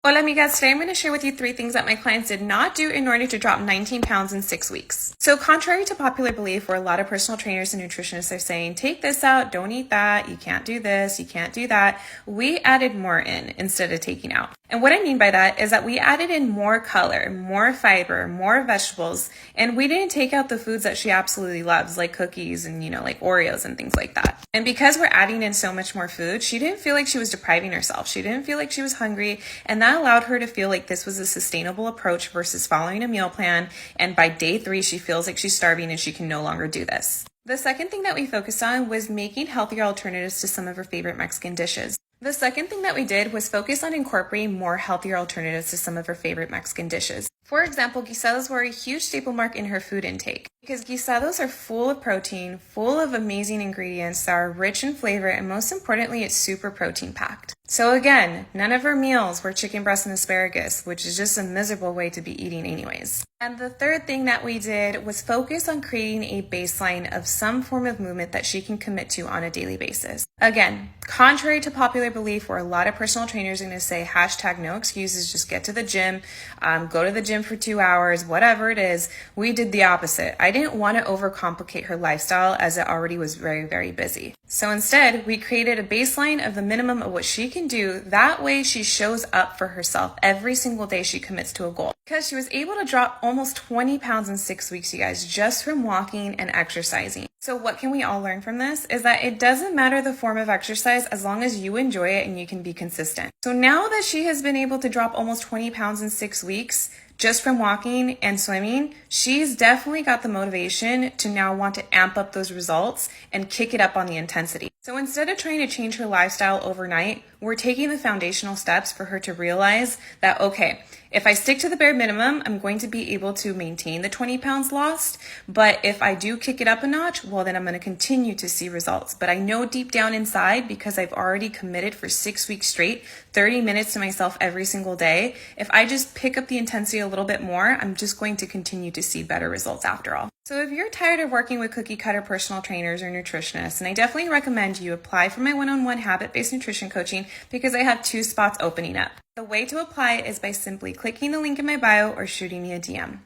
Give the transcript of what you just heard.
Hola amigas, today I'm going to share with you 3 things that my clients did not do in order to drop 19 pounds in 6 weeks. So contrary to popular belief where a lot of personal trainers and nutritionists are saying, take this out, don't eat that, you can't do this, you can't do that, we added more in instead of taking out. And what I mean by that is that we added in more color, more fiber, more vegetables, and we didn't take out the foods that she absolutely loves, like cookies and, like Oreos and things like that. And because we're adding in so much more food, she didn't feel like she was depriving herself. She didn't feel like she was hungry, and that allowed her to feel like this was a sustainable approach versus following a meal plan. And by day 3, she feels like she's starving and she can no longer do this. The second thing that we focused on was making healthier alternatives to some of her favorite Mexican dishes. The second thing that we did was focus on incorporating more healthier alternatives to some of her favorite Mexican dishes. For example, guisados were a huge staple mark in her food intake because guisados are full of protein, full of amazing ingredients that are rich in flavor, and most importantly, it's super protein packed. So again, none of her meals were chicken breast and asparagus, which is just a miserable way to be eating anyways. And the third thing that we did was focus on creating a baseline of some form of movement that she can commit to on a daily basis. Again, contrary to popular belief where a lot of personal trainers are going to say #no excuses, just get to the gym, go to the gym for 2 hours, whatever it is, we did the opposite. I didn't want to overcomplicate her lifestyle as it already was very, very busy. So instead, we created a baseline of the minimum of what she can do. That way she shows up for herself every single day she commits to a goal. Because she was able to drop almost 20 pounds in 6 weeks, you guys, just from walking and exercising. So what can we all learn from this is that it doesn't matter the form of exercise as long as you enjoy it and you can be consistent. So now that she has been able to drop almost 20 pounds in 6 weeks, just from walking and swimming, she's definitely got the motivation to now want to amp up those results and kick it up on the intensity. So instead of trying to change her lifestyle overnight, we're taking the foundational steps for her to realize that, okay, if I stick to the bare minimum, I'm going to be able to maintain the 20 pounds lost. But if I do kick it up a notch, well, then I'm going to continue to see results. But I know deep down inside, because I've already committed for 6 weeks straight, 30 minutes to myself every single day, if I just pick up the intensity a little bit more, I'm just going to continue to see better results after all. So if you're tired of working with cookie cutter personal trainers or nutritionists, and I definitely recommend you apply for my one-on-one habit-based nutrition coaching because I have 2 spots opening up. The way to apply is by simply clicking the link in my bio or shooting me a DM.